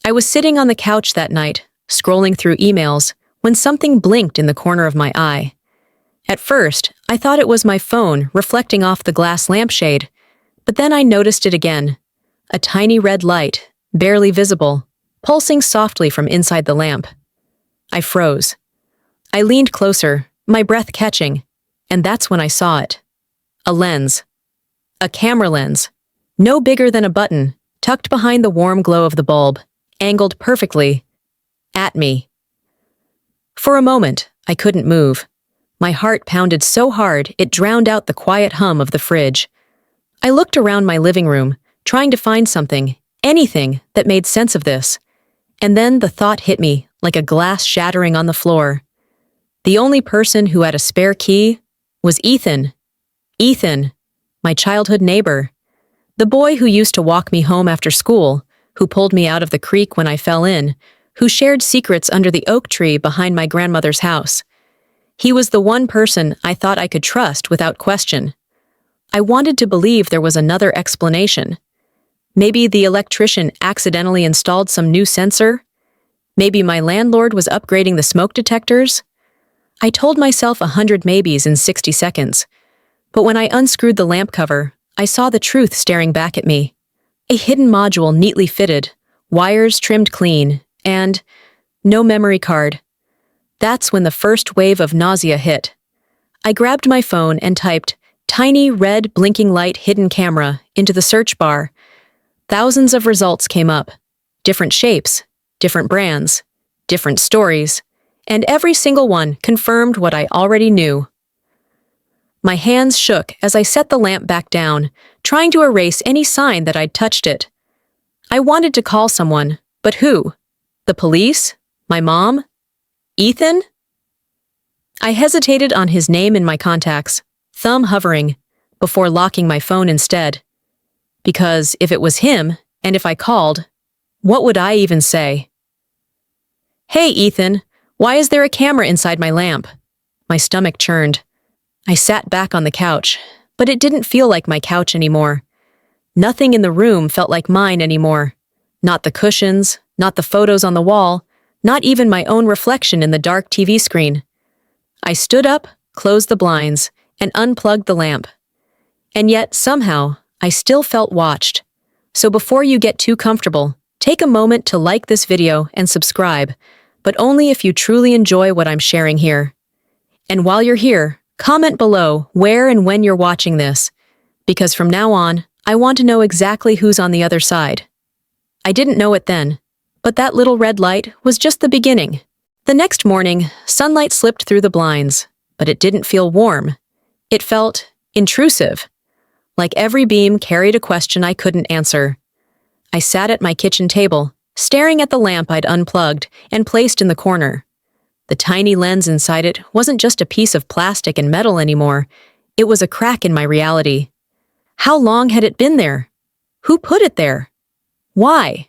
I was sitting on the couch that night, scrolling through emails, when something blinked in the corner of my eye. At first, I thought it was my phone reflecting off the glass lampshade, but then I noticed it again. A tiny red light, barely visible, pulsing softly from inside the lamp. I froze. I leaned closer, my breath catching, and that's when I saw it. A lens. A camera lens. No bigger than a button, tucked behind the warm glow of the bulb, angled perfectly. At me. For a moment, I couldn't move. My heart pounded so hard it drowned out the quiet hum of the fridge. I looked around my living room, trying to find something, anything, that made sense of this. And then the thought hit me, like a glass shattering on the floor. The only person who had a spare key was Ethan. Ethan, my childhood neighbor. The boy who used to walk me home after school, who pulled me out of the creek when I fell in, who shared secrets under the oak tree behind my grandmother's house. He was the one person I thought I could trust without question. I wanted to believe there was another explanation. Maybe the electrician accidentally installed some new sensor? Maybe my landlord was upgrading the smoke detectors? I told myself 100 maybes in 60 seconds. But when I unscrewed the lamp cover, I saw the truth staring back at me. A hidden module neatly fitted, wires trimmed clean, and no memory card. That's when the first wave of nausea hit. I grabbed my phone and typed, "tiny red blinking light hidden camera," into the search bar. Thousands of results came up. Different shapes, different brands, different stories, and every single one confirmed what I already knew. My hands shook as I set the lamp back down, trying to erase any sign that I'd touched it. I wanted to call someone, but who? The police? My mom? Ethan? I hesitated on his name in my contacts, thumb hovering, before locking my phone instead. Because if it was him, and if I called, what would I even say? "Hey, Ethan, why is there a camera inside my lamp?" My stomach churned. I sat back on the couch, but it didn't feel like my couch anymore. Nothing in the room felt like mine anymore. Not the cushions, not the photos on the wall, not even my own reflection in the dark TV screen. I stood up, closed the blinds, and unplugged the lamp. And yet, somehow, I still felt watched. So before you get too comfortable, take a moment to like this video and subscribe, but only if you truly enjoy what I'm sharing here. And while you're here, comment below where and when you're watching this, because from now on, I want to know exactly who's on the other side. I didn't know it then, but that little red light was just the beginning. The next morning, sunlight slipped through the blinds, but it didn't feel warm. It felt intrusive, like every beam carried a question I couldn't answer. I sat at my kitchen table, staring at the lamp I'd unplugged and placed in the corner. The tiny lens inside it wasn't just a piece of plastic and metal anymore. It was a crack in my reality. How long had it been there? Who put it there? Why?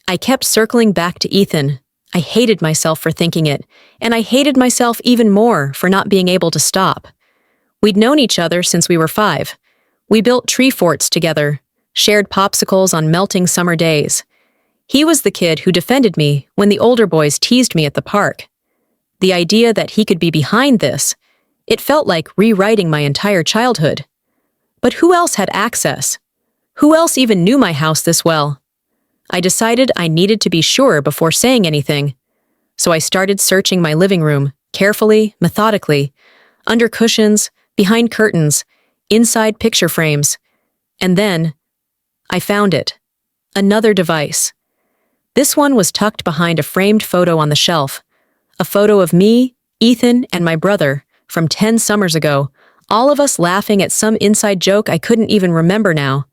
I kept circling back to Ethan. I hated myself for thinking it, and I hated myself even more for not being able to stop. We'd known each other since we were 5. We built tree forts together, shared popsicles on melting summer days. He was the kid who defended me when the older boys teased me at the park. The idea that he could be behind this, it felt like rewriting my entire childhood. But who else had access? Who else even knew my house this well? I decided I needed to be sure before saying anything. So I started searching my living room, carefully, methodically, under cushions, behind curtains, inside picture frames. And then, I found it. Another device. This one was tucked behind a framed photo on the shelf. A photo of me, Ethan, and my brother from 10 summers ago, all of us laughing at some inside joke I couldn't even remember now.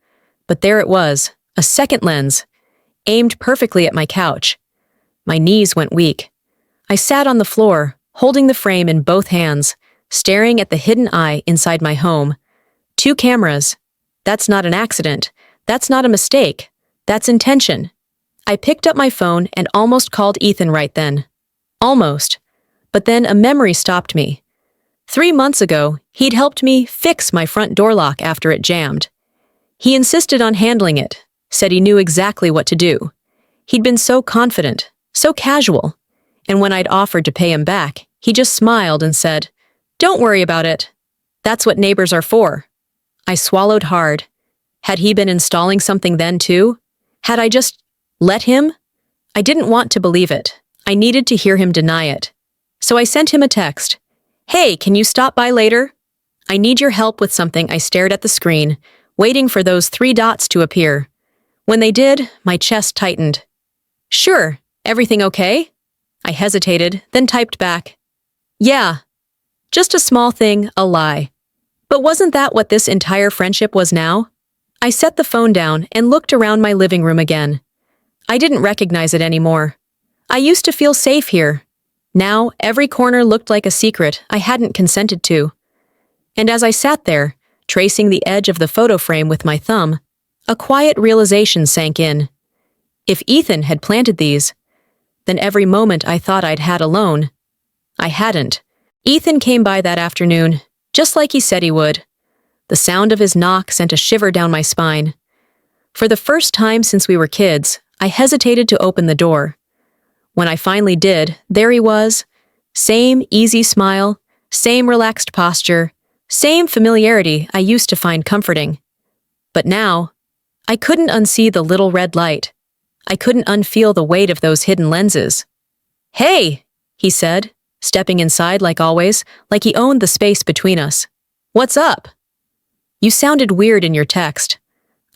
But there it was, a second lens, aimed perfectly at my couch. My knees went weak. I sat on the floor, holding the frame in both hands, staring at the hidden eye inside my home. 2 cameras. That's not an accident. That's not a mistake. That's intention. I picked up my phone and almost called Ethan right then. Almost. But then a memory stopped me. 3 months ago, he'd helped me fix my front door lock after it jammed. He insisted on handling it, said he knew exactly what to do. He'd been so confident, so casual, and when I'd offered to pay him back, he just smiled and said, "Don't worry about it. That's what neighbors are for." I swallowed hard. Had he been installing something then too? Had I just let him? I didn't want to believe it. I needed to hear him deny it. So I sent him a text. "Hey, can you stop by later? I need your help with something." I stared at the screen, waiting for those 3 dots to appear. When they did, my chest tightened. "Sure, everything okay?" I hesitated, then typed back. "Yeah, just a small thing, a lie." But wasn't that what this entire friendship was now? I set the phone down and looked around my living room again. I didn't recognize it anymore. I used to feel safe here. Now, every corner looked like a secret I hadn't consented to. And as I sat there, tracing the edge of the photo frame with my thumb, a quiet realization sank in. If Ethan had planted these, then every moment I thought I'd had alone, I hadn't. Ethan came by that afternoon, just like he said he would. The sound of his knock sent a shiver down my spine. For the first time since we were kids, I hesitated to open the door. When I finally did, there he was. Same easy smile, same relaxed posture, same familiarity I used to find comforting. But now, I couldn't unsee the little red light. I couldn't unfeel the weight of those hidden lenses. "Hey," he said, stepping inside like always, like he owned the space between us. "What's up?" "You sounded weird in your text."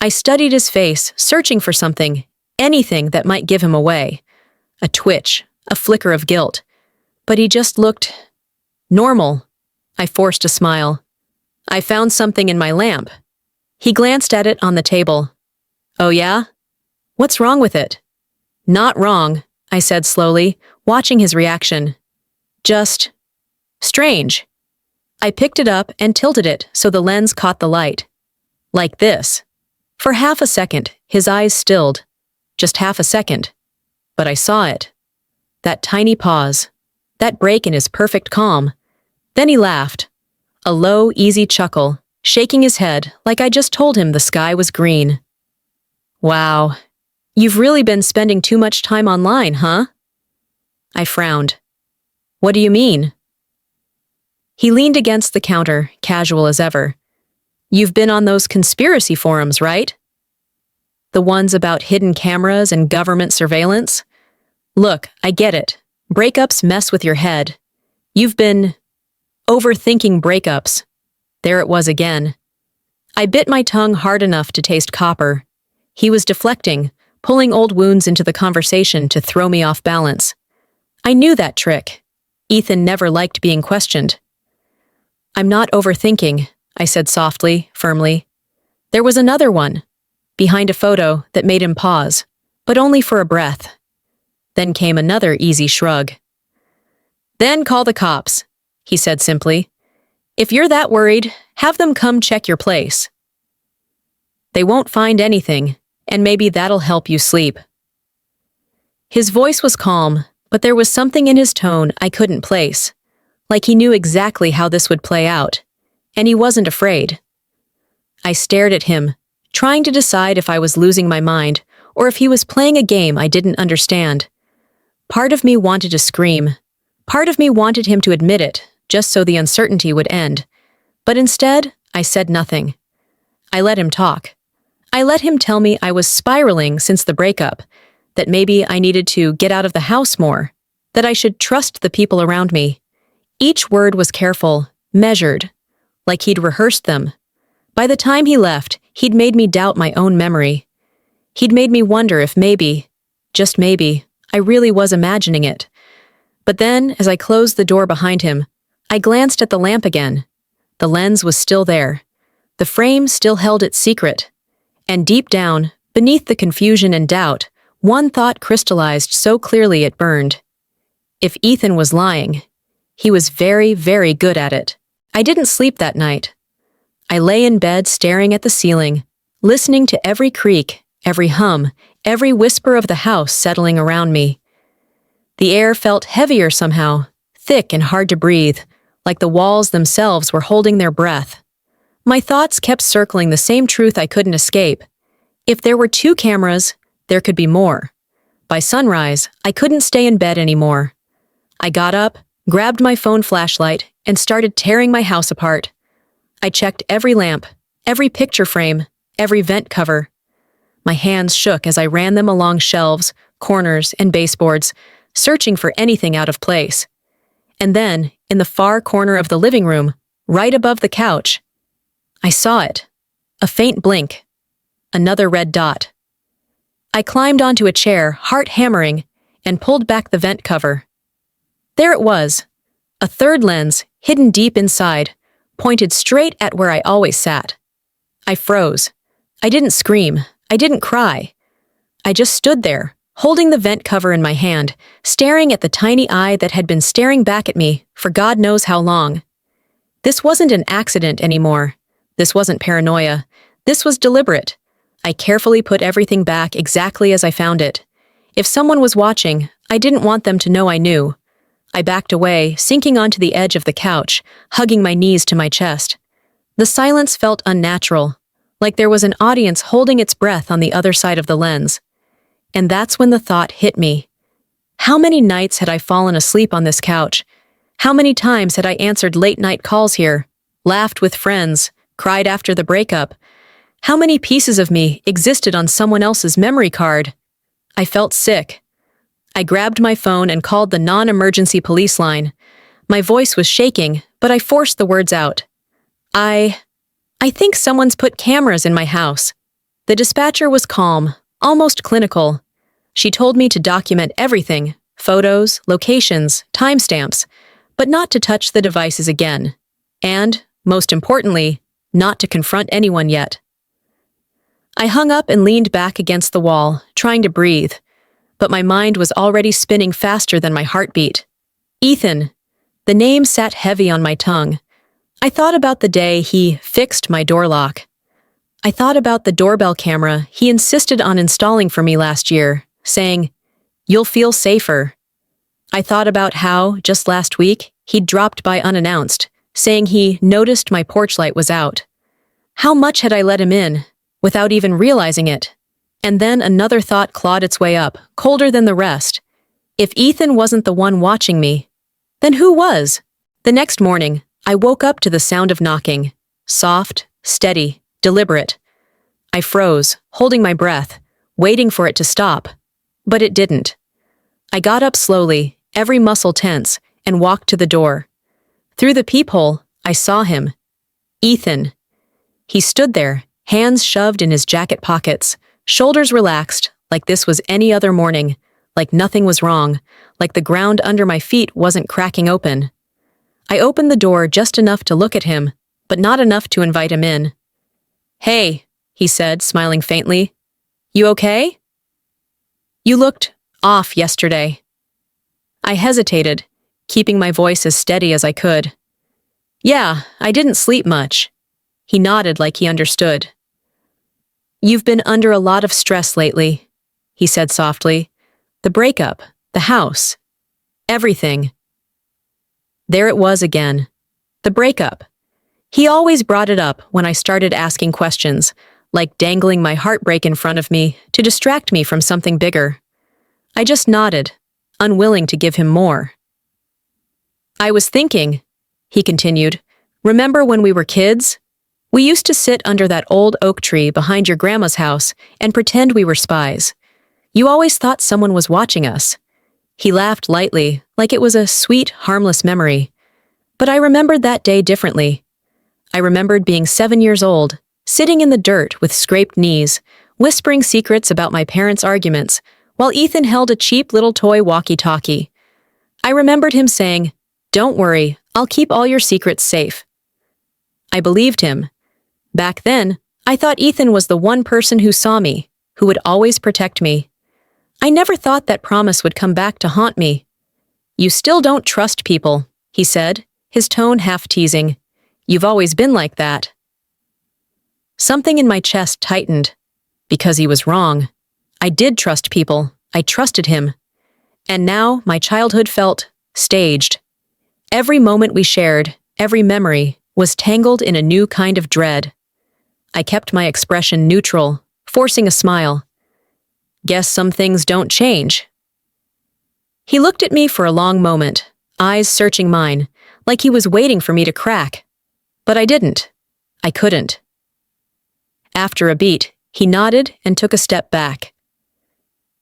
I studied his face, searching for something, anything that might give him away. A twitch, a flicker of guilt. But he just looked normal. I forced a smile. "I found something in my lamp." He glanced at it on the table. "Oh yeah? What's wrong with it?" "Not wrong," I said slowly, watching his reaction. "Just strange." I picked it up and tilted it so the lens caught the light. Like this. For half a second, his eyes stilled. Just half a second. But I saw it. That tiny pause. That break in his perfect calm. Then he laughed. A low, easy chuckle, shaking his head like I just told him the sky was green. "Wow. You've really been spending too much time online, huh?" I frowned. "What do you mean?" He leaned against the counter, casual as ever. "You've been on those conspiracy forums, right? The ones about hidden cameras and government surveillance? Look, I get it. Breakups mess with your head. You've been overthinking breakups." There it was again. I bit my tongue hard enough to taste copper. He was deflecting, pulling old wounds into the conversation to throw me off balance. I knew that trick. Ethan never liked being questioned. "I'm not overthinking," I said softly, firmly. There was another one, behind a photo that made him pause, but only for a breath. Then came another easy shrug. "Then call the cops," he said simply. "If you're that worried, have them come check your place. They won't find anything, and maybe that'll help you sleep." His voice was calm, but there was something in his tone I couldn't place. Like he knew exactly how this would play out, and he wasn't afraid. I stared at him, trying to decide if I was losing my mind or if he was playing a game I didn't understand. Part of me wanted to scream. Part of me wanted him to admit it, just so the uncertainty would end. But instead, I said nothing. I let him talk. I let him tell me I was spiraling since the breakup, that maybe I needed to get out of the house more, that I should trust the people around me. Each word was careful, measured, like he'd rehearsed them. By the time he left, he'd made me doubt my own memory. He'd made me wonder if maybe, just maybe, I really was imagining it. But then, as I closed the door behind him, I glanced at the lamp again. The lens was still there. The frame still held its secret. And deep down, beneath the confusion and doubt, one thought crystallized so clearly it burned. If Ethan was lying, he was very, very good at it. I didn't sleep that night. I lay in bed staring at the ceiling, listening to every creak, every hum, every whisper of the house settling around me. The air felt heavier somehow, thick and hard to breathe, like the walls themselves were holding their breath. My thoughts kept circling the same truth I couldn't escape. If there were 2 cameras, there could be more. By sunrise, I couldn't stay in bed anymore. I got up, grabbed my phone flashlight, and started tearing my house apart. I checked every lamp, every picture frame, every vent cover. My hands shook as I ran them along shelves, corners, and baseboards, searching for anything out of place. And then, in the far corner of the living room, right above the couch, I saw it. A faint blink. Another red dot. I climbed onto a chair, heart hammering, and pulled back the vent cover. There it was. A third lens, hidden deep inside, pointed straight at where I always sat. I froze. I didn't scream. I didn't cry. I just stood there, holding the vent cover in my hand, staring at the tiny eye that had been staring back at me for God knows how long. This wasn't an accident anymore. This wasn't paranoia. This was deliberate. I carefully put everything back exactly as I found it. If someone was watching, I didn't want them to know I knew. I backed away, sinking onto the edge of the couch, hugging my knees to my chest. The silence felt unnatural, like there was an audience holding its breath on the other side of the lens. And that's when the thought hit me. How many nights had I fallen asleep on this couch? How many times had I answered late-night calls here, laughed with friends, cried after the breakup? How many pieces of me existed on someone else's memory card? I felt sick. I grabbed my phone and called the non-emergency police line. My voice was shaking, but I forced the words out. I think someone's put cameras in my house. The dispatcher was calm, almost clinical. She told me to document everything, photos, locations, timestamps, but not to touch the devices again. And, most importantly, not to confront anyone yet. I hung up and leaned back against the wall, trying to breathe, but my mind was already spinning faster than my heartbeat. Ethan. The name sat heavy on my tongue. I thought about the day he fixed my door lock. I thought about the doorbell camera he insisted on installing for me last year, saying, "You'll feel safer." I thought about how, just last week, he'd dropped by unannounced, saying he noticed my porch light was out. How much had I let him in, without even realizing it? And then another thought clawed its way up, colder than the rest. If Ethan wasn't the one watching me, then who was? The next morning, I woke up to the sound of knocking. Soft, steady, deliberate. I froze, holding my breath, waiting for it to stop. But it didn't. I got up slowly, every muscle tense, and walked to the door. Through the peephole, I saw him. Ethan. He stood there, hands shoved in his jacket pockets, shoulders relaxed, like this was any other morning, like nothing was wrong, like the ground under my feet wasn't cracking open. I opened the door just enough to look at him, but not enough to invite him in. "Hey," he said, smiling faintly. "You okay?" "You looked off yesterday." I hesitated, keeping my voice as steady as I could. "Yeah, I didn't sleep much." He nodded like he understood. "You've been under a lot of stress lately," he said softly. "The breakup, the house, everything." There it was again. The breakup. He always brought it up when I started asking questions, like dangling my heartbreak in front of me to distract me from something bigger. I just nodded, unwilling to give him more. "I was thinking," he continued, "remember when we were kids? We used to sit under that old oak tree behind your grandma's house and pretend we were spies. You always thought someone was watching us." He laughed lightly, like it was a sweet, harmless memory. But I remembered that day differently. I remembered being 7 years old, sitting in the dirt with scraped knees, whispering secrets about my parents' arguments, while Ethan held a cheap little toy walkie-talkie. I remembered him saying, "Don't worry, I'll keep all your secrets safe." I believed him. Back then, I thought Ethan was the one person who saw me, who would always protect me. I never thought that promise would come back to haunt me. "You still don't trust people," he said, his tone half teasing. "You've always been like that." Something in my chest tightened. Because he was wrong. I did trust people. I trusted him. And now my childhood felt staged. Every moment we shared, every memory, was tangled in a new kind of dread. I kept my expression neutral, forcing a smile. Guess some things don't change. He looked at me for a long moment, eyes searching mine, like he was waiting for me to crack. But I didn't. I couldn't. After a beat, he nodded and took a step back.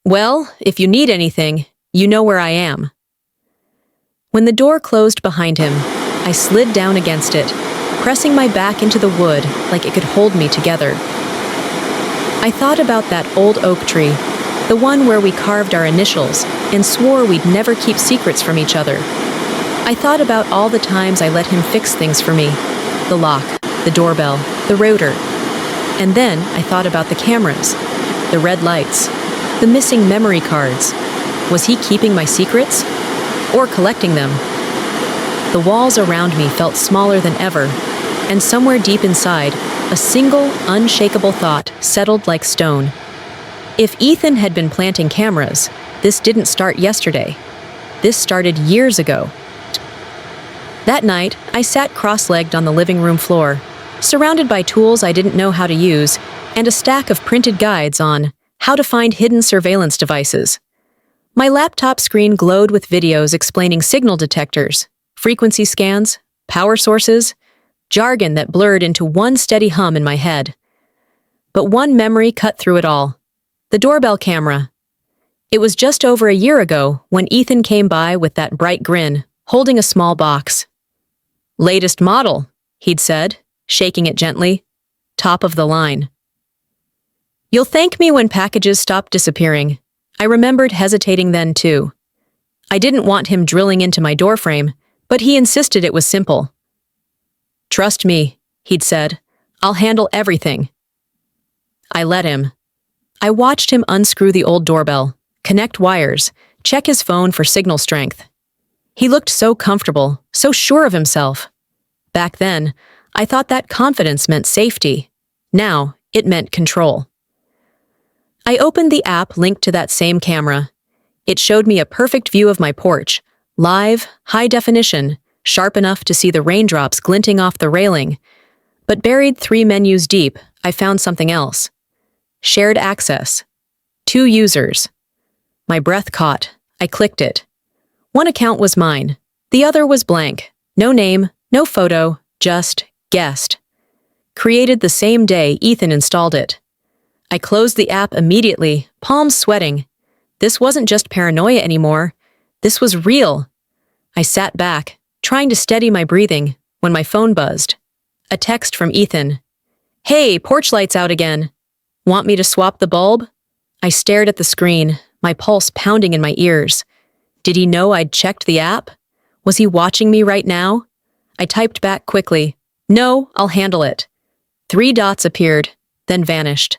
Well, if you need anything, you know where I am. When the door closed behind him, I slid down against it, pressing my back into the wood like it could hold me together. I thought about that old oak tree, the one where we carved our initials and swore we'd never keep secrets from each other. I thought about all the times I let him fix things for me, the lock, the doorbell, the router. And then I thought about the cameras, the red lights, the missing memory cards. Was he keeping my secrets? Or collecting them? The walls around me felt smaller than ever, and somewhere deep inside, a single, unshakable thought settled like stone. If Ethan had been planting cameras, this didn't start yesterday. This started years ago. That night, I sat cross-legged on the living room floor, surrounded by tools I didn't know how to use, and a stack of printed guides on how to find hidden surveillance devices. My laptop screen glowed with videos explaining signal detectors, frequency scans, power sources, jargon that blurred into one steady hum in my head. But one memory cut through it all: the doorbell camera. It was just over a year ago when Ethan came by with that bright grin, holding a small box. "Latest model," he'd said, shaking it gently. "Top of the line." "You'll thank me when packages stop disappearing." I remembered hesitating then, too. I didn't want him drilling into my doorframe, but he insisted it was simple. "Trust me," he'd said. "I'll handle everything." I let him. I watched him unscrew the old doorbell, connect wires, check his phone for signal strength. He looked so comfortable, so sure of himself. Back then, I thought that confidence meant safety. Now, it meant control. I opened the app linked to that same camera. It showed me a perfect view of my porch, live, high definition, sharp enough to see the raindrops glinting off the railing. But buried 3 menus deep, I found something else. Shared access. 2 users. My breath caught. I clicked it. One account was mine. The other was blank. No name, no photo, just guest. Created the same day Ethan installed it. I closed the app immediately, palms sweating. This wasn't just paranoia anymore. This was real. I sat back, trying to steady my breathing, when my phone buzzed. A text from Ethan. "Hey, porch light's out again. Want me to swap the bulb?" I stared at the screen, my pulse pounding in my ears. Did he know I'd checked the app? Was he watching me right now? I typed back quickly. "No, I'll handle it." 3 dots appeared, then vanished.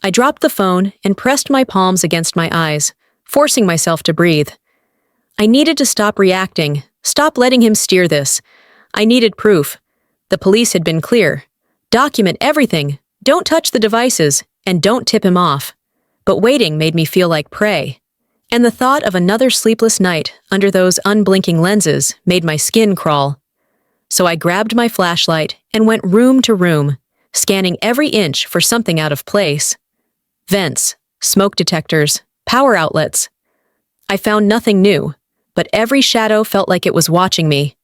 I dropped the phone and pressed my palms against my eyes, forcing myself to breathe. I needed to stop reacting, stop letting him steer this. I needed proof. The police had been clear. Document everything, don't touch the devices, and don't tip him off. But waiting made me feel like prey. And the thought of another sleepless night under those unblinking lenses made my skin crawl. So I grabbed my flashlight and went room to room, scanning every inch for something out of place. Vents, smoke detectors, power outlets. I found nothing new, but every shadow felt like it was watching me.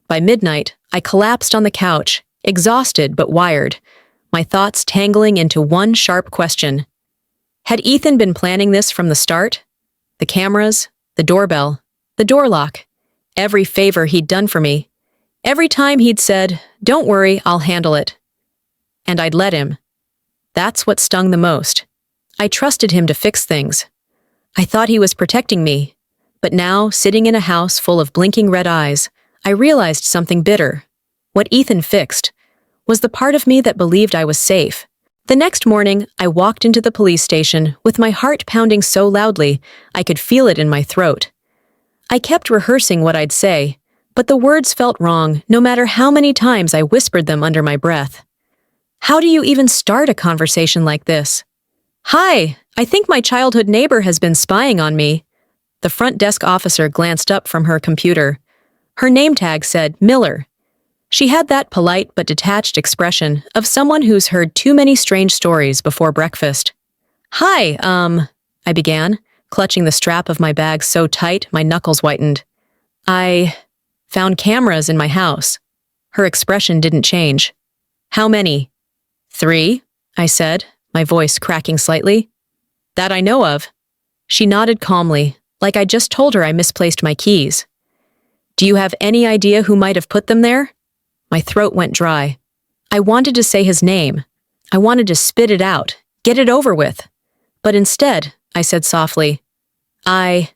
By midnight, I collapsed on the couch, exhausted but wired, my thoughts tangling into one sharp question. Had Ethan been planning this from the start? The cameras, the doorbell, the door lock, every favor he'd done for me. Every time he'd said, "Don't worry, I'll handle it." And I'd let him. That's what stung the most. I trusted him to fix things. I thought he was protecting me. But now, sitting in a house full of blinking red eyes, I realized something bitter. What Ethan fixed was the part of me that believed I was safe. The next morning, I walked into the police station with my heart pounding so loudly I could feel it in my throat. I kept rehearsing what I'd say, but the words felt wrong no matter how many times I whispered them under my breath. How do you even start a conversation like this? "Hi, I think my childhood neighbor has been spying on me." The front desk officer glanced up from her computer. Her name tag said Miller. She had that polite but detached expression of someone who's heard too many strange stories before breakfast. "Hi, I began, clutching the strap of my bag so tight my knuckles whitened. I found cameras in my house. Her expression didn't change. How many? 3, I said, my voice cracking slightly. That I know of. She nodded calmly, like I just told her I misplaced my keys. Do you have any idea who might have put them there? My throat went dry. I wanted to say his name. I wanted to spit it out, get it over with. But instead, I said softly, I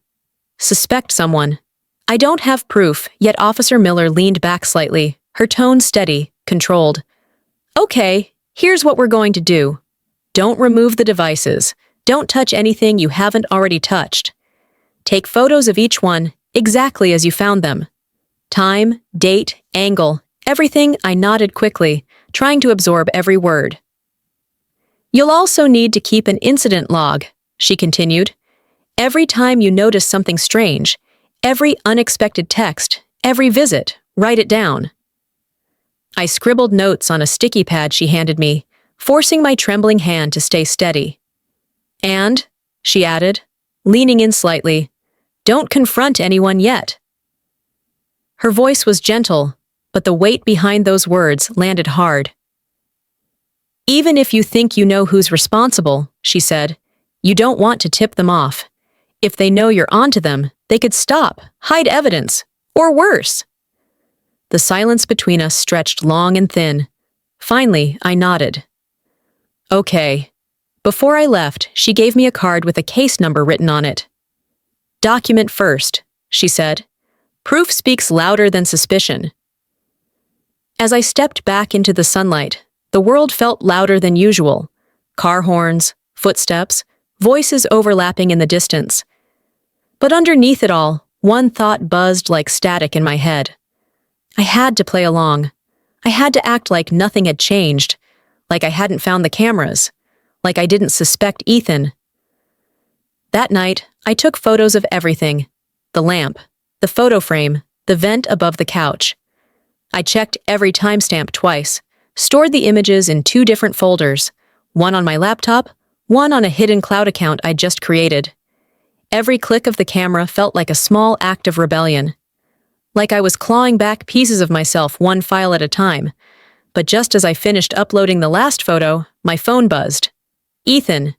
suspect someone. I don't have proof, yet Officer Miller leaned back slightly, her tone steady, controlled. Okay, here's what we're going to do. Don't remove the devices. Don't touch anything you haven't already touched. Take photos of each one, exactly as you found them. Time, date, angle, everything. I nodded quickly, trying to absorb every word. You'll also need to keep an incident log, she continued. Every time you notice something strange, every unexpected text, every visit, write it down. I scribbled notes on a sticky pad she handed me, forcing my trembling hand to stay steady. And, she added, leaning in slightly, don't confront anyone yet. Her voice was gentle, but the weight behind those words landed hard. Even if you think you know who's responsible, she said, you don't want to tip them off. If they know you're onto them, they could stop, hide evidence, or worse. The silence between us stretched long and thin. Finally, I nodded. Okay. Before I left, she gave me a card with a case number written on it. Document first, she said. Proof speaks louder than suspicion. As I stepped back into the sunlight, the world felt louder than usual. Car horns, footsteps, voices overlapping in the distance. But underneath it all, one thought buzzed like static in my head. I had to play along. I had to act like nothing had changed, like I hadn't found the cameras, like I didn't suspect Ethan. That night, I took photos of everything. The lamp, the photo frame, the vent above the couch. I checked every timestamp twice, stored the images in 2 different folders, one on my laptop, one on a hidden cloud account I'd just created. Every click of the camera felt like a small act of rebellion. Like I was clawing back pieces of myself one file at a time. But just as I finished uploading the last photo, my phone buzzed. Ethan.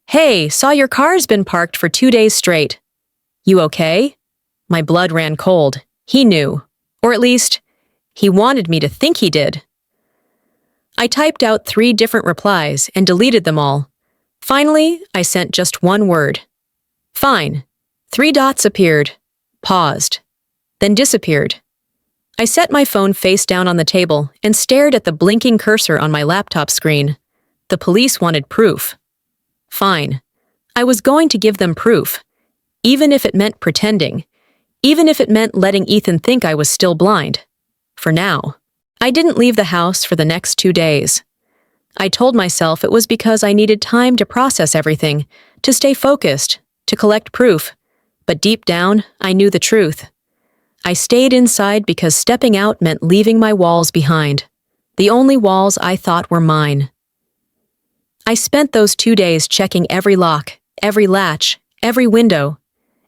Hey, saw your car's been parked for 2 days straight. You okay? My blood ran cold. He knew. Or at least, he wanted me to think he did. I typed out 3 different replies and deleted them all. Finally, I sent just one word. Fine. 3 dots appeared, paused, then disappeared. I set my phone face down on the table and stared at the blinking cursor on my laptop screen. The police wanted proof. Fine. I was going to give them proof, even if it meant pretending, even if it meant letting Ethan think I was still blind. For now. I didn't leave the house for the next 2 days. I told myself it was because I needed time to process everything, to stay focused, to collect proof. But deep down, I knew the truth. I stayed inside because stepping out meant leaving my walls behind, the only walls I thought were mine. I spent those 2 days checking every lock, every latch, every window.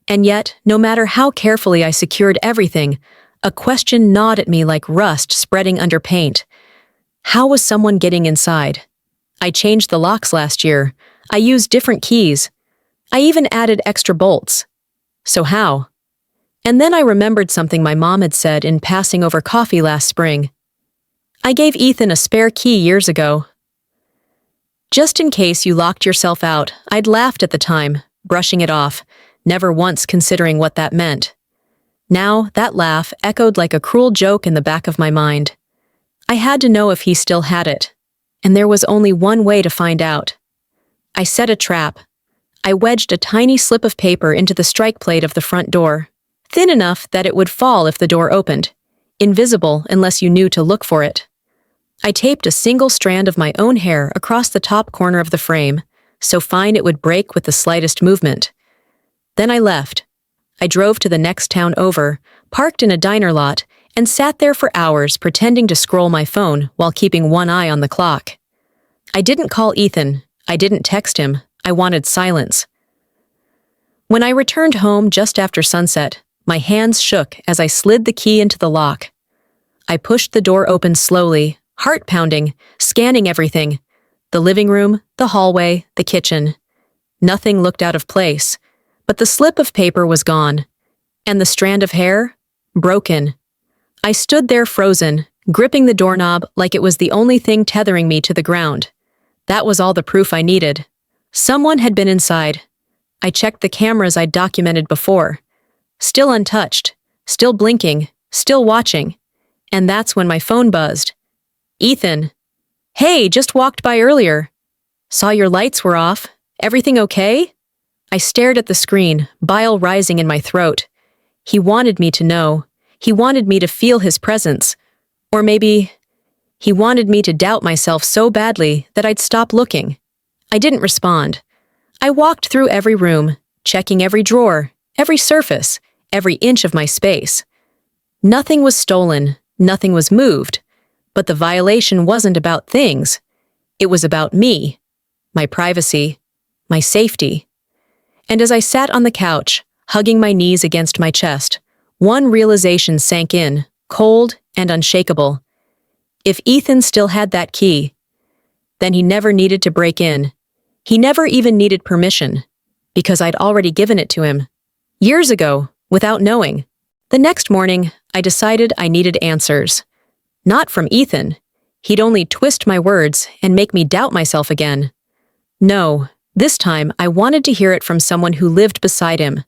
And yet, no matter how carefully I secured everything, a question gnawed at me like rust spreading under paint. How was someone getting inside? I changed the locks last year. I used different keys. I even added extra bolts. So how? And then I remembered something my mom had said in passing over coffee last spring. I gave Ethan a spare key years ago. Just in case you locked yourself out, I'd laughed at the time, brushing it off, never once considering what that meant. Now, that laugh echoed like a cruel joke in the back of my mind. I had to know if he still had it, and there was only one way to find out. I set a trap. I wedged a tiny slip of paper into the strike plate of the front door, thin enough that it would fall if the door opened, invisible unless you knew to look for it. I taped a single strand of my own hair across the top corner of the frame, so fine it would break with the slightest movement. Then I left. I drove to the next town over, parked in a diner lot, and sat there for hours pretending to scroll my phone while keeping one eye on the clock. I didn't call Ethan. I didn't text him. I wanted silence. When I returned home just after sunset, my hands shook as I slid the key into the lock. I pushed the door open slowly, heart pounding, scanning everything. The living room, the hallway, the kitchen. Nothing looked out of place, but the slip of paper was gone. And the strand of hair? Broken. I stood there frozen, gripping the doorknob like it was the only thing tethering me to the ground. That was all the proof I needed. Someone had been inside. I checked the cameras I'd documented before. Still untouched, still blinking, still watching. And that's when my phone buzzed. Ethan. Hey, just walked by earlier. Saw your lights were off. Everything okay? I stared at the screen, bile rising in my throat. He wanted me to know. He wanted me to feel his presence. Or maybe he wanted me to doubt myself so badly that I'd stop looking. I didn't respond. I walked through every room, checking every drawer, every surface, every inch of my space. Nothing was stolen, nothing was moved, but the violation wasn't about things. It was about me, my privacy, my safety. And as I sat on the couch, hugging my knees against my chest, one realization sank in, cold and unshakable. If Ethan still had that key, then he never needed to break in. He never even needed permission, because I'd already given it to him. Years ago, without knowing. The next morning, I decided I needed answers. Not from Ethan. He'd only twist my words and make me doubt myself again. No, this time I wanted to hear it from someone who lived beside him.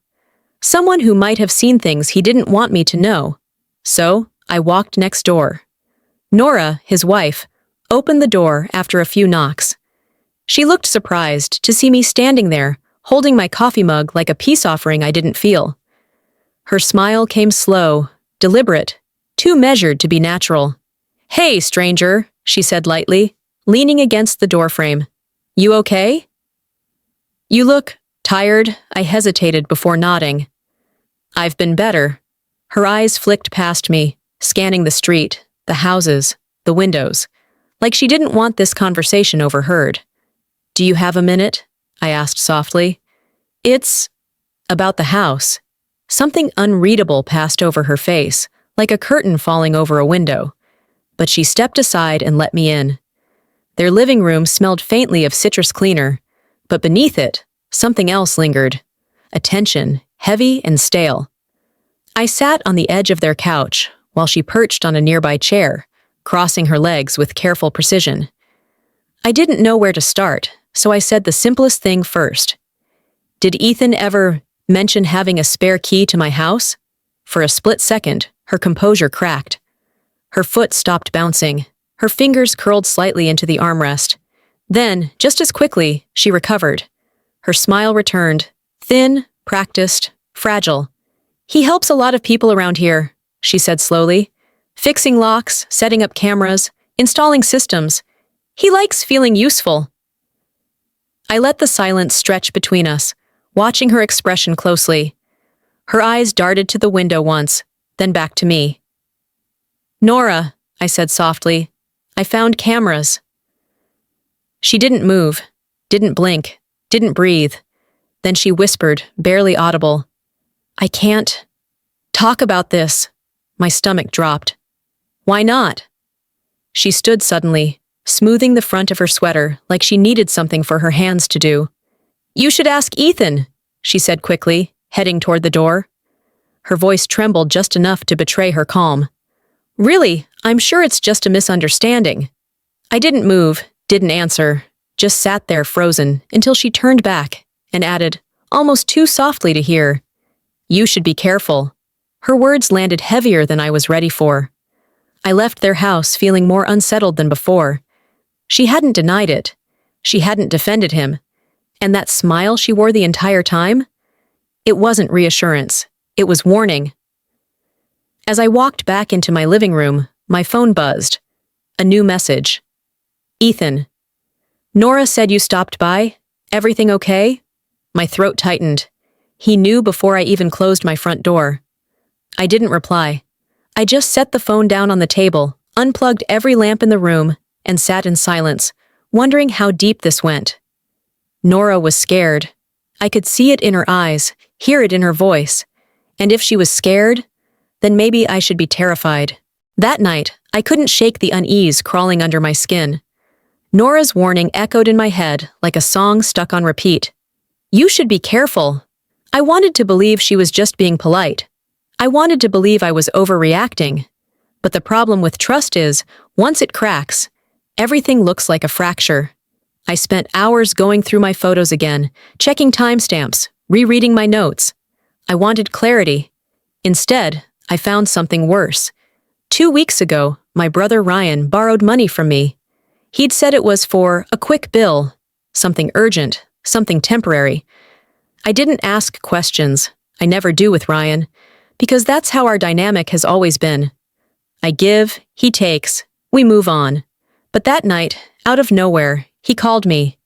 Someone who might have seen things he didn't want me to know. So, I walked next door. Nora, his wife, opened the door after a few knocks. She looked surprised to see me standing there, holding my coffee mug like a peace offering I didn't feel. Her smile came slow, deliberate, too measured to be natural. "Hey, stranger," she said lightly, leaning against the doorframe. "You okay?" "You look tired," I hesitated before nodding. "I've been better." Her eyes flicked past me, scanning the street, the houses, the windows, like she didn't want this conversation overheard. "Do you have a minute?" I asked softly. "It's about the house." Something unreadable passed over her face, like a curtain falling over a window. But she stepped aside and let me in. Their living room smelled faintly of citrus cleaner, but beneath it, something else lingered. A tension, heavy and stale. I sat on the edge of their couch, while she perched on a nearby chair, crossing her legs with careful precision. I didn't know where to start, so I said the simplest thing first. "Did Ethan ever mention having a spare key to my house?" For a split second, her composure cracked. Her foot stopped bouncing. Her fingers curled slightly into the armrest. Then, just as quickly, she recovered. Her smile returned, thin, practiced, fragile. "He helps a lot of people around here," she said slowly. "Fixing locks, setting up cameras, installing systems. He likes feeling useful." I let the silence stretch between us, watching her expression closely. Her eyes darted to the window once, then back to me. "Nora," I said softly, "I found cameras." She didn't move, didn't blink, didn't breathe. Then she whispered, barely audible, "I can't talk about this." My stomach dropped. "Why not?" She stood suddenly, smoothing the front of her sweater like she needed something for her hands to do. "You should ask Ethan," she said quickly, heading toward the door. Her voice trembled just enough to betray her calm. "Really, I'm sure it's just a misunderstanding." I didn't move, didn't answer, just sat there frozen until she turned back and added, almost too softly to hear, "You should be careful." Her words landed heavier than I was ready for. I left their house feeling more unsettled than before. She hadn't denied it. She hadn't defended him. And that smile she wore the entire time? It wasn't reassurance. It was warning. As I walked back into my living room, my phone buzzed. A new message. "Ethan. Nora said you stopped by. Everything okay?" My throat tightened. He knew before I even closed my front door. I didn't reply. I just set the phone down on the table, unplugged every lamp in the room, and sat in silence, wondering how deep this went. Nora was scared. I could see it in her eyes, hear it in her voice. And if she was scared, then maybe I should be terrified. That night, I couldn't shake the unease crawling under my skin. Nora's warning echoed in my head like a song stuck on repeat. You should be careful. I wanted to believe she was just being polite. I wanted to believe I was overreacting. But the problem with trust is, once it cracks, everything looks like a fracture. I spent hours going through my photos again, checking timestamps, rereading my notes. I wanted clarity. Instead, I found something worse. 2 weeks ago, my brother Ryan borrowed money from me. He'd said it was for a quick bill, something urgent, something temporary. I didn't ask questions. I never do with Ryan, because that's how our dynamic has always been. I give, he takes, we move on. But that night, out of nowhere, he called me.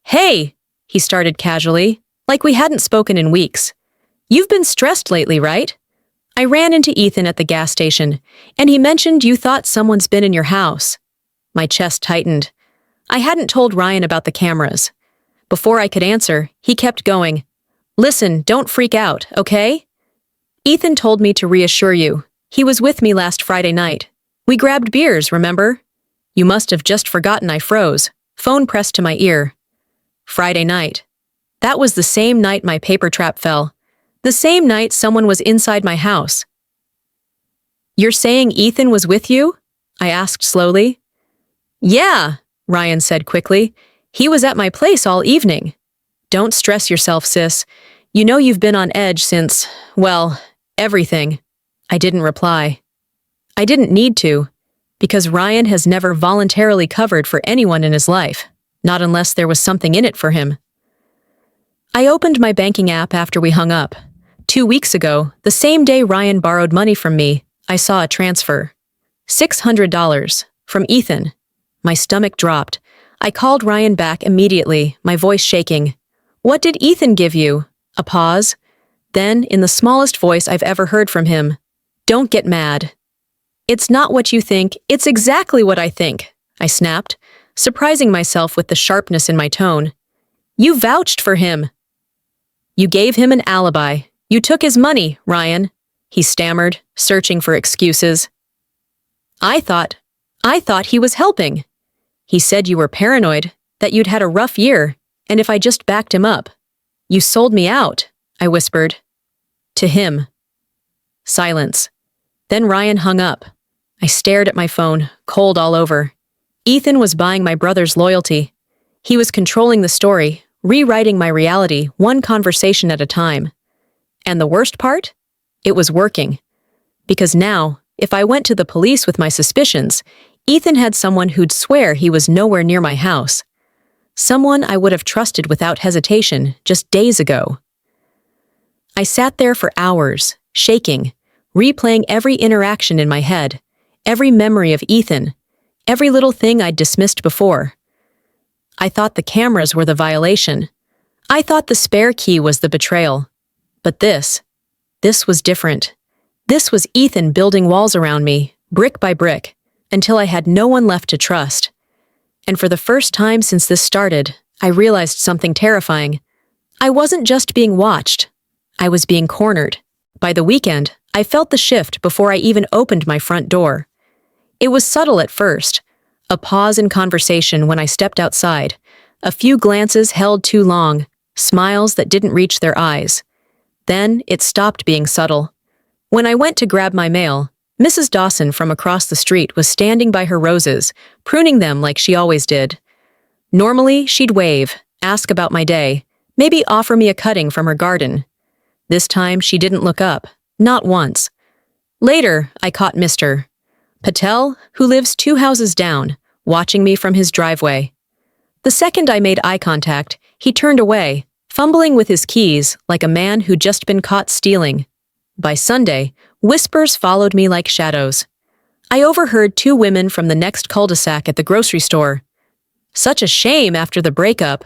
Hey, he started casually, like we hadn't spoken in weeks. You've been stressed lately, right? I ran into Ethan at the gas station, and he mentioned you thought someone's been in your house. My chest tightened. I hadn't told Ryan about the cameras. Before I could answer, he kept going. Listen, don't freak out, okay? Ethan told me to reassure you. He was with me last Friday night. We grabbed beers, remember? You must have just forgotten I froze. Phone pressed to my ear. Friday night. That was the same night my paper trap fell. The same night someone was inside my house. You're saying Ethan was with you? I asked slowly. Yeah, Ryan said quickly. He was at my place all evening. Don't stress yourself, sis. You know you've been on edge since, well, everything. I didn't reply. I didn't need to, because Ryan has never voluntarily covered for anyone in his life, not unless there was something in it for him. I opened my banking app after we hung up. 2 weeks ago, the same day Ryan borrowed money from me, I saw a transfer. $600 from Ethan. My stomach dropped. I called Ryan back immediately, my voice shaking. What did Ethan give you? A pause. Then, in the smallest voice I've ever heard from him, don't get mad. It's not what you think, it's exactly what I think, I snapped, surprising myself with the sharpness in my tone. You vouched for him. You gave him an alibi. You took his money, Ryan, he stammered, searching for excuses. I thought he was helping. He said you were paranoid, that you'd had a rough year, and if I just backed him up. You sold me out, I whispered. To him. Silence. Then Ryan hung up. I stared at my phone, cold all over. Ethan was buying my brother's loyalty. He was controlling the story, rewriting my reality one conversation at a time. And the worst part? It was working. Because now, if I went to the police with my suspicions, Ethan had someone who'd swear he was nowhere near my house. Someone I would have trusted without hesitation just days ago. I sat there for hours, shaking, replaying every interaction in my head, every memory of Ethan, every little thing I'd dismissed before. I thought the cameras were the violation. I thought the spare key was the betrayal. But this was different. This was Ethan building walls around me, brick by brick, until I had no one left to trust. And for the first time since this started, I realized something terrifying. I wasn't just being watched. I was being cornered. By the weekend, I felt the shift before I even opened my front door. It was subtle at first. A pause in conversation when I stepped outside. A few glances held too long, smiles that didn't reach their eyes. Then it stopped being subtle. When I went to grab my mail, Mrs. Dawson from across the street was standing by her roses, pruning them like she always did. Normally, she'd wave, ask about my day, maybe offer me a cutting from her garden. This time, she didn't look up, not once. Later, I caught Mr. Patel, who lives 2 houses down, watching me from his driveway. The second I made eye contact, he turned away, fumbling with his keys like a man who'd just been caught stealing. By Sunday, whispers followed me like shadows. I overheard 2 women from the next cul-de-sac at the grocery store. Such a shame after the breakup.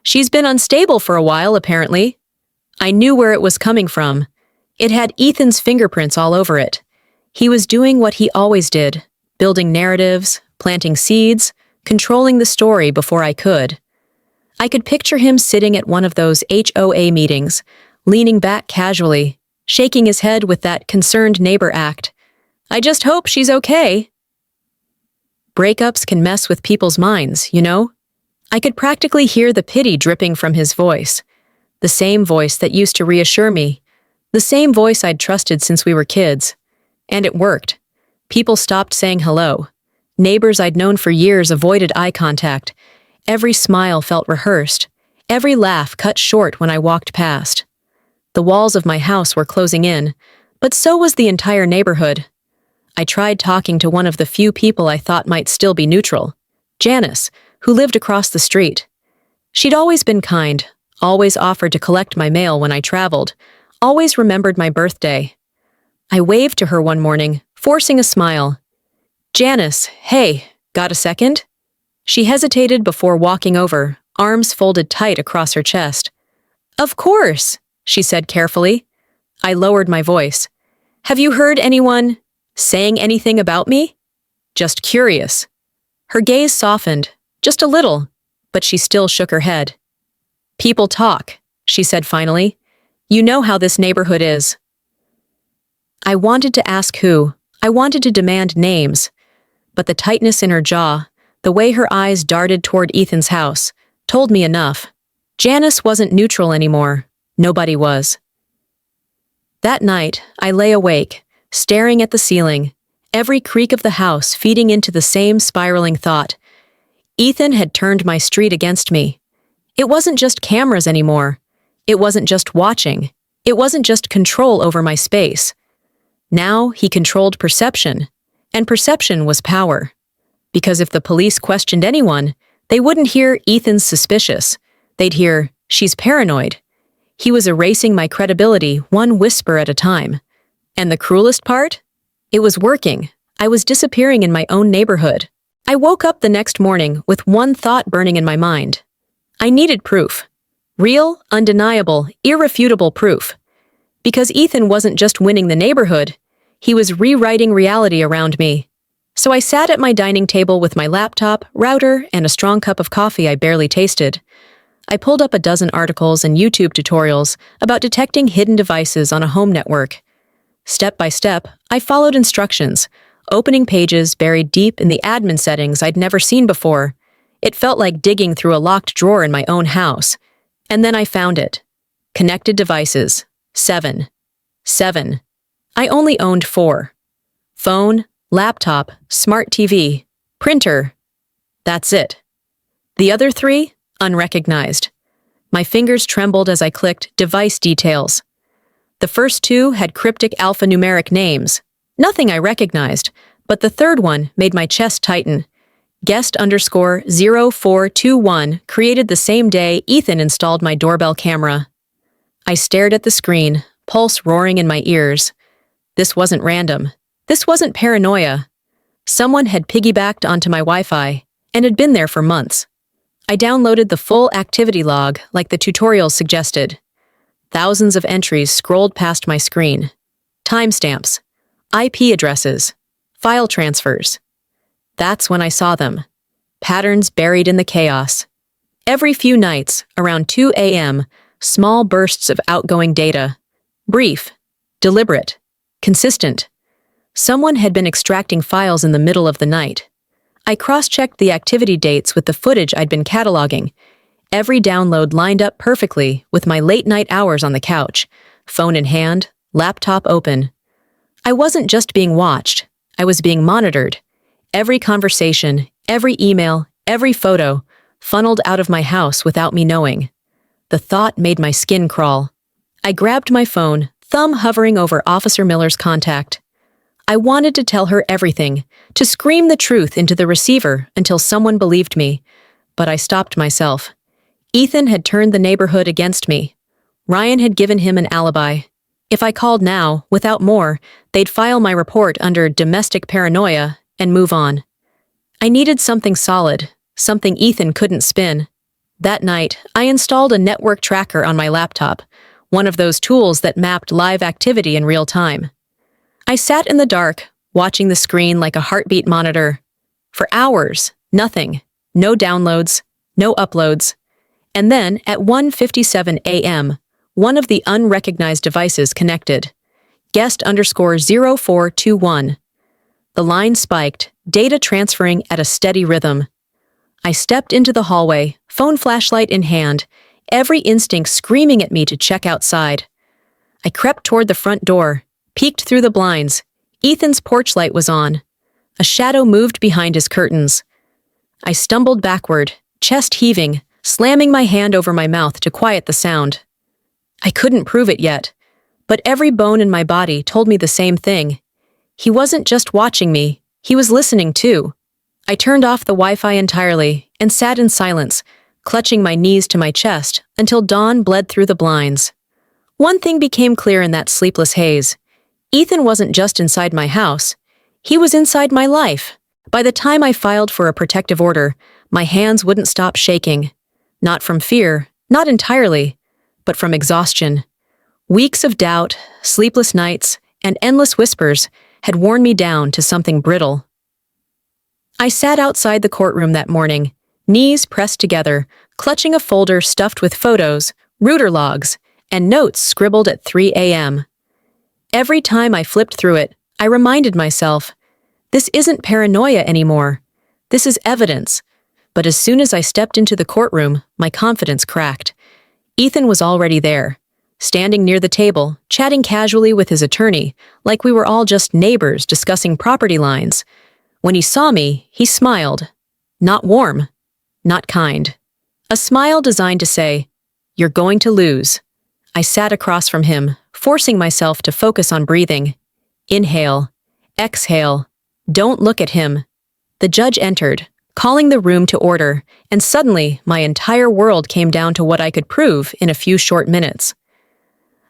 She's been unstable for a while, apparently. I knew where it was coming from. It had Ethan's fingerprints all over it. He was doing what he always did, building narratives, planting seeds, controlling the story before I could. I could picture him sitting at one of those HOA meetings, leaning back casually, shaking his head with that concerned neighbor act. I just hope she's okay. Breakups can mess with people's minds, you know? I could practically hear the pity dripping from his voice. The same voice that used to reassure me. The same voice I'd trusted since we were kids. And it worked. People stopped saying hello. Neighbors I'd known for years avoided eye contact. Every smile felt rehearsed. Every laugh cut short when I walked past. The walls of my house were closing in, but so was the entire neighborhood. I tried talking to one of the few people I thought might still be neutral, Janice, who lived across the street. She'd always been kind, always offered to collect my mail when I traveled, always remembered my birthday. I waved to her one morning, forcing a smile. Janice, hey, got a second? She hesitated before walking over, arms folded tight across her chest. Of course, she said carefully. I lowered my voice. Have you heard anyone saying anything about me? Just curious. Her gaze softened, just a little, but she still shook her head. People talk, she said finally. You know how this neighborhood is. I wanted to ask who. I wanted to demand names. But the tightness in her jaw, the way her eyes darted toward Ethan's house, told me enough. Janice wasn't neutral anymore. Nobody was. That night, I lay awake, staring at the ceiling, every creak of the house feeding into the same spiraling thought. Ethan had turned my street against me. It wasn't just cameras anymore. It wasn't just watching. It wasn't just control over my space. Now he controlled perception, and perception was power. Because if the police questioned anyone, they wouldn't hear Ethan's suspicious. They'd hear, she's paranoid. He was erasing my credibility one whisper at a time. And the cruelest part? It was working. I was disappearing in my own neighborhood. I woke up the next morning with one thought burning in my mind. I needed proof. Real, undeniable, irrefutable proof. Because Ethan wasn't just winning the neighborhood, he was rewriting reality around me. So I sat at my dining table with my laptop, router, and a strong cup of coffee I barely tasted. I pulled up a dozen articles and YouTube tutorials about detecting hidden devices on a home network. Step by step, I followed instructions, opening pages buried deep in the admin settings I'd never seen before. It felt like digging through a locked drawer in my own house. And then I found it. Connected devices. 7. 7. I only owned 4. Phone, laptop, smart TV, printer. That's it. The other 3? Unrecognized. My fingers trembled as I clicked device details. The first 2 had cryptic alphanumeric names. Nothing I recognized, but the third one made my chest tighten. Guest_0421 created the same day Ethan installed my doorbell camera. I stared at the screen, pulse roaring in my ears. This wasn't random. This wasn't paranoia. Someone had piggybacked onto my Wi-Fi and had been there for months. I downloaded the full activity log like the tutorial suggested. Thousands of entries scrolled past my screen. Timestamps, IP addresses, file transfers. That's when I saw them. Patterns buried in the chaos. Every few nights, around 2 a.m., small bursts of outgoing data. Brief, deliberate, consistent. Someone had been extracting files in the middle of the night. I cross-checked the activity dates with the footage I'd been cataloging. Every download lined up perfectly with my late-night hours on the couch, phone in hand, laptop open. I wasn't just being watched. I was being monitored. Every conversation, every email, every photo funneled out of my house without me knowing. The thought made my skin crawl. I grabbed my phone, thumb hovering over Officer Miller's contact. I wanted to tell her everything, to scream the truth into the receiver until someone believed me. But I stopped myself. Ethan had turned the neighborhood against me. Ryan had given him an alibi. If I called now, without more, they'd file my report under domestic paranoia and move on. I needed something solid, something Ethan couldn't spin. That night, I installed a network tracker on my laptop, one of those tools that mapped live activity in real time. I sat in the dark, watching the screen like a heartbeat monitor. For hours, nothing. No downloads, no uploads. And then, at 1:57 a.m., one of the unrecognized devices connected. Guest_0421. The line spiked, data transferring at a steady rhythm. I stepped into the hallway, phone flashlight in hand, every instinct screaming at me to check outside. I crept toward the front door, peeked through the blinds. Ethan's porch light was on. A shadow moved behind his curtains. I stumbled backward, chest heaving, slamming my hand over my mouth to quiet the sound. I couldn't prove it yet, but every bone in my body told me the same thing. He wasn't just watching me, he was listening too. I turned off the Wi-Fi entirely and sat in silence, clutching my knees to my chest until dawn bled through the blinds. One thing became clear in that sleepless haze. Ethan wasn't just inside my house. He was inside my life. By the time I filed for a protective order, my hands wouldn't stop shaking. Not from fear, not entirely, but from exhaustion. Weeks of doubt, sleepless nights, and endless whispers had worn me down to something brittle. I sat outside the courtroom that morning, knees pressed together, clutching a folder stuffed with photos, rooter logs, and notes scribbled at 3 a.m. Every time I flipped through it, I reminded myself, this isn't paranoia anymore. This is evidence. But as soon as I stepped into the courtroom, my confidence cracked. Ethan was already there, standing near the table, chatting casually with his attorney, like we were all just neighbors discussing property lines. When he saw me, he smiled. Not warm, not kind. A smile designed to say, "You're going to lose." I sat across from him, forcing myself to focus on breathing. Inhale, exhale, don't look at him. The judge entered, calling the room to order, and suddenly my entire world came down to what I could prove in a few short minutes.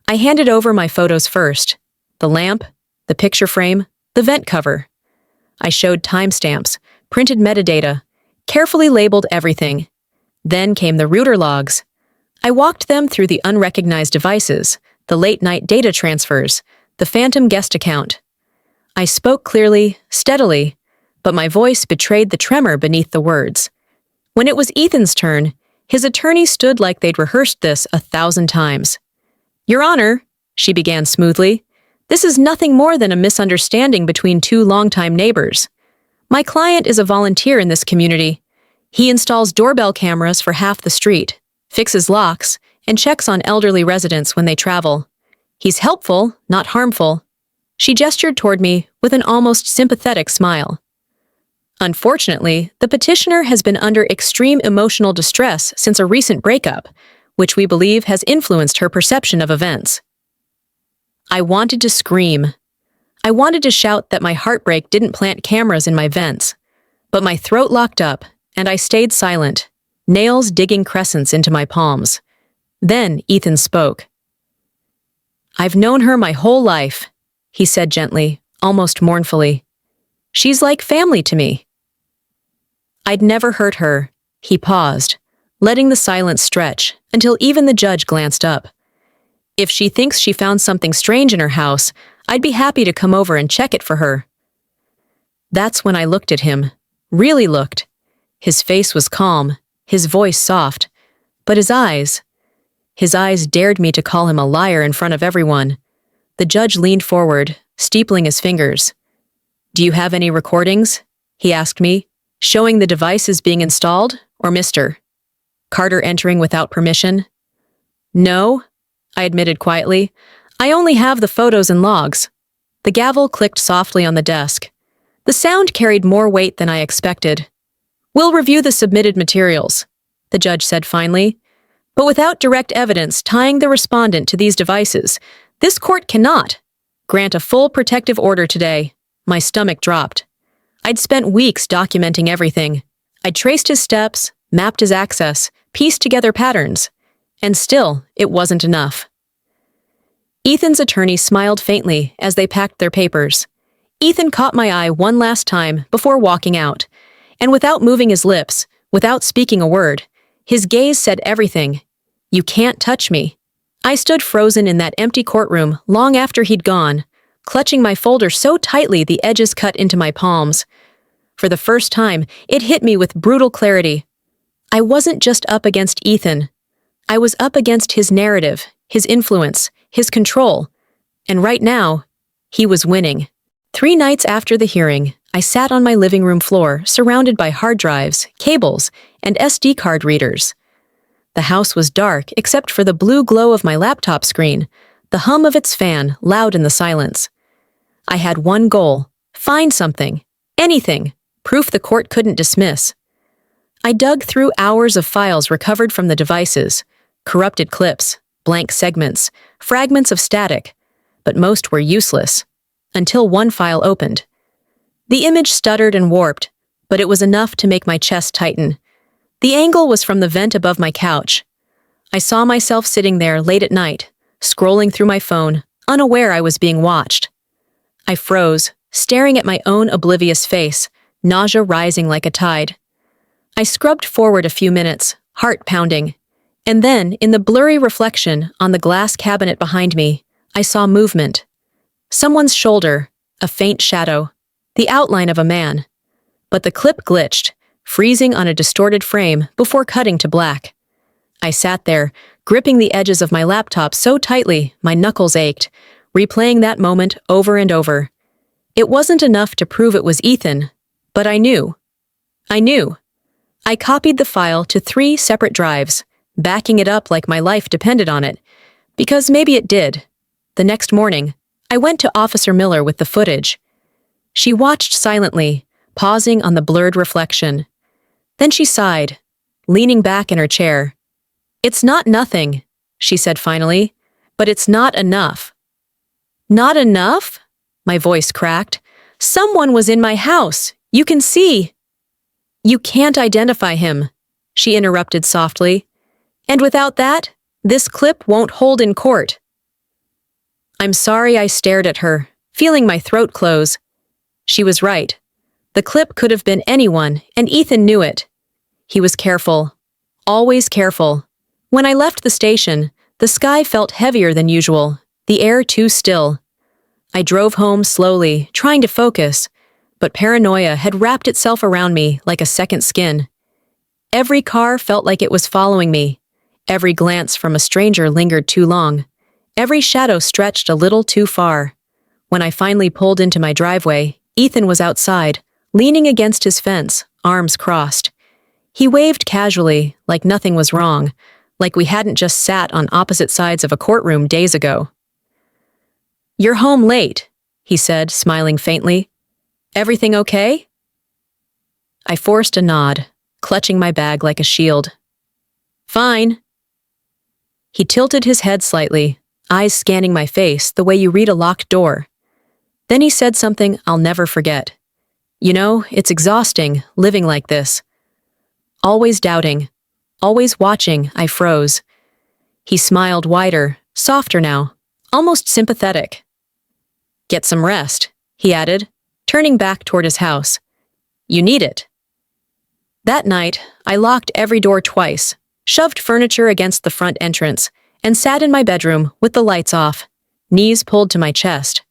I handed over my photos first. The lamp, the picture frame, the vent cover. I showed timestamps, printed metadata, carefully labeled everything. Then came the router logs. I walked them through the unrecognized devices, the late-night data transfers, the phantom guest account. I spoke clearly, steadily, but my voice betrayed the tremor beneath the words. When it was Ethan's turn, his attorney stood like they'd rehearsed this 1,000 times. "Your Honor," she began smoothly, "this is nothing more than a misunderstanding between two longtime neighbors. My client is a volunteer in this community. He installs doorbell cameras for half the street, fixes locks, and checks on elderly residents when they travel. He's helpful, not harmful." She gestured toward me with an almost sympathetic smile. Unfortunately, the petitioner has been under extreme emotional distress since a recent breakup, which we believe has influenced her perception of events. I wanted to scream. I wanted to shout that my heartbreak didn't plant cameras in my vents, but my throat locked up, and I stayed silent, nails digging crescents into my palms. Then Ethan spoke. "I've known her my whole life," he said gently, almost mournfully. "She's like family to me." I'd never hurt her. He paused, letting the silence stretch until even the judge glanced up. "If she thinks she found something strange in her house, I'd be happy to come over and check it for her." That's when I looked at him, really looked. His face was calm, his voice soft, but his eyes dared me to call him a liar in front of everyone. The judge leaned forward, steepling his fingers. "Do you have any recordings?" he asked me, showing the devices being installed, or Mr. Carter entering without permission. "No," I admitted quietly. "I only have the photos and logs." The gavel clicked softly on the desk. The sound carried more weight than I expected. "We'll review the submitted materials," the judge said finally. "But without direct evidence tying the respondent to these devices, this court cannot grant a full protective order today." My stomach dropped. I'd spent weeks documenting everything. I'd traced his steps, mapped his access, pieced together patterns. And still, it wasn't enough. Ethan's attorney smiled faintly as they packed their papers. Ethan caught my eye one last time before walking out, and without moving his lips, without speaking a word, his gaze said everything. "You can't touch me." I stood frozen in that empty courtroom long after he'd gone, clutching my folder so tightly the edges cut into my palms. For the first time, it hit me with brutal clarity. I wasn't just up against Ethan. I was up against his narrative, his influence, his control. And right now, he was winning. 3 nights after the hearing, I sat on my living room floor, surrounded by hard drives, cables, and SD card readers. The house was dark except for the blue glow of my laptop screen, the hum of its fan loud in the silence. I had one goal: find something, anything, proof the court couldn't dismiss. I dug through hours of files recovered from the devices, corrupted clips, blank segments, fragments of static, but most were useless, until one file opened. The image stuttered and warped, but it was enough to make my chest tighten. The angle was from the vent above my couch. I saw myself sitting there late at night, scrolling through my phone, unaware I was being watched. I froze, staring at my own oblivious face, nausea rising like a tide. I scrubbed forward a few minutes, heart pounding, and then, in the blurry reflection on the glass cabinet behind me, I saw movement. Someone's shoulder, a faint shadow, the outline of a man. But the clip glitched, freezing on a distorted frame before cutting to black. I sat there, gripping the edges of my laptop so tightly my knuckles ached, replaying that moment over and over. It wasn't enough to prove it was Ethan, but I knew. I copied the file to 3 separate drives, backing it up like my life depended on it, because maybe it did. The next morning, I went to Officer Miller with the footage. She watched silently, pausing on the blurred reflection. Then she sighed, leaning back in her chair. "It's not nothing," she said finally, "but it's not enough." "Not enough?" My voice cracked. "Someone was in my house. You can see." "You can't identify him," she interrupted softly. "And without that, this clip won't hold in court." I'm sorry. I stared at her, feeling my throat close. She was right. The clip could have been anyone, and Ethan knew it. He was careful. Always careful. When I left the station, the sky felt heavier than usual, the air too still. I drove home slowly, trying to focus, but paranoia had wrapped itself around me like a second skin. Every car felt like it was following me. Every glance from a stranger lingered too long. Every shadow stretched a little too far. When I finally pulled into my driveway, Ethan was outside, leaning against his fence, arms crossed. He waved casually, like nothing was wrong, like we hadn't just sat on opposite sides of a courtroom days ago. "You're home late," he said, smiling faintly. "Everything okay?" I forced a nod, clutching my bag like a shield. "Fine." He tilted his head slightly, eyes scanning my face the way you read a locked door. Then he said something I'll never forget. "You know, it's exhausting, living like this." Always doubting, always watching, I froze. He smiled wider, softer now, almost sympathetic. "Get some rest," he added, turning back toward his house. "You need it." That night, I locked every door twice, shoved furniture against the front entrance, and sat in my bedroom with the lights off, knees pulled to my chest.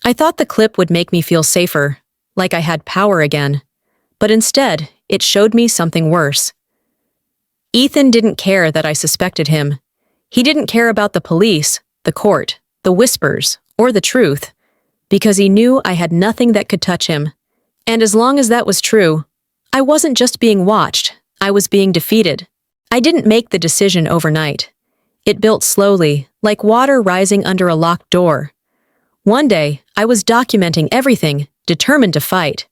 I thought the clip would make me feel safer, like I had power again, but instead, it showed me something worse. Ethan didn't care that I suspected him. He didn't care about the police, the court, the whispers, or the truth, because he knew I had nothing that could touch him. And as long as that was true, I wasn't just being watched, I was being defeated. I didn't make the decision overnight. It built slowly, like water rising under a locked door. One day, I was documenting everything, determined to fight.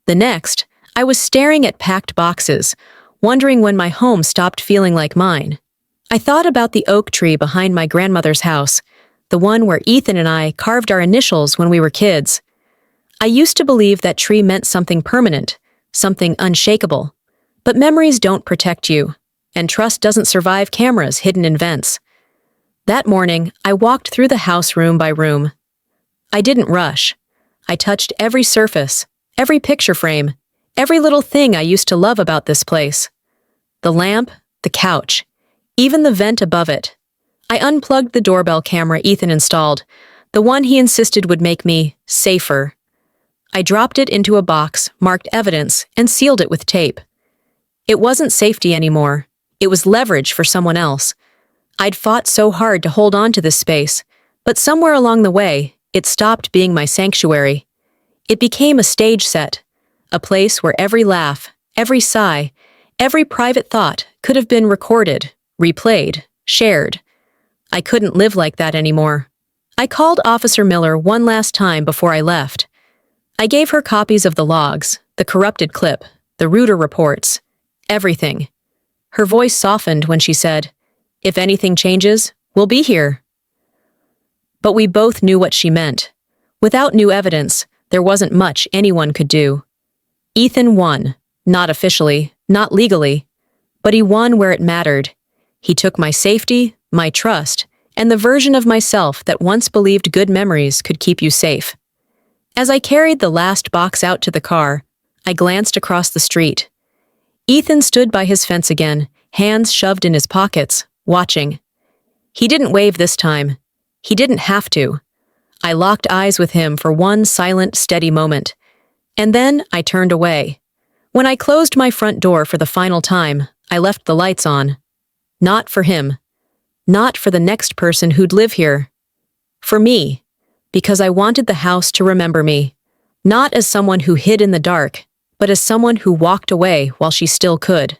The next, I was staring at packed boxes, wondering when my home stopped feeling like mine. I thought about the oak tree behind my grandmother's house, the one where Ethan and I carved our initials when we were kids. I used to believe that tree meant something permanent, something unshakable. But memories don't protect you, and trust doesn't survive cameras hidden in vents. That morning, I walked through the house room by room. I didn't rush. I touched every surface, every picture frame, every little thing I used to love about this place. The lamp, the couch, even the vent above it. I unplugged the doorbell camera Ethan installed, the one he insisted would make me safer. I dropped it into a box, marked evidence, and sealed it with tape. It wasn't safety anymore. It was leverage for someone else. I'd fought so hard to hold on to this space, but somewhere along the way, it stopped being my sanctuary. It became a stage set, a place where every laugh, every sigh, every private thought could have been recorded, replayed, shared. I couldn't live like that anymore. I called Officer Miller one last time before I left. I gave her copies of the logs, the corrupted clip, the Reuter reports, everything. Her voice softened when she said, "If anything changes, we'll be here." But we both knew what she meant. Without new evidence, there wasn't much anyone could do. Ethan won, not officially, not legally, but he won where it mattered. He took my safety, my trust, and the version of myself that once believed good memories could keep you safe. As I carried the last box out to the car, I glanced across the street. Ethan stood by his fence again, hands shoved in his pockets, watching. He didn't wave this time. He didn't have to. I locked eyes with him for one silent, steady moment. And then I turned away. When I closed my front door for the final time, I left the lights on. Not for him. Not for the next person who'd live here. For me. Because I wanted the house to remember me. Not as someone who hid in the dark, but as someone who walked away while she still could.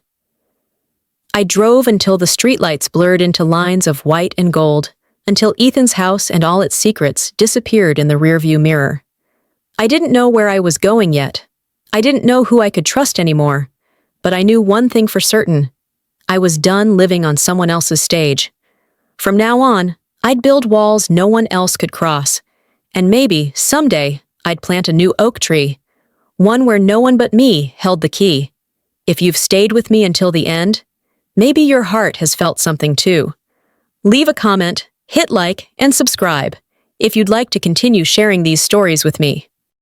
I drove until the streetlights blurred into lines of white and gold, until Ethan's house and all its secrets disappeared in the rearview mirror. I didn't know where I was going yet. I didn't know who I could trust anymore, but I knew one thing for certain. I was done living on someone else's stage. From now on, I'd build walls no one else could cross, and maybe, someday, I'd plant a new oak tree, one where no one but me held the key. If you've stayed with me until the end, maybe your heart has felt something too. Leave a comment, hit like, and subscribe if you'd like to continue sharing these stories with me.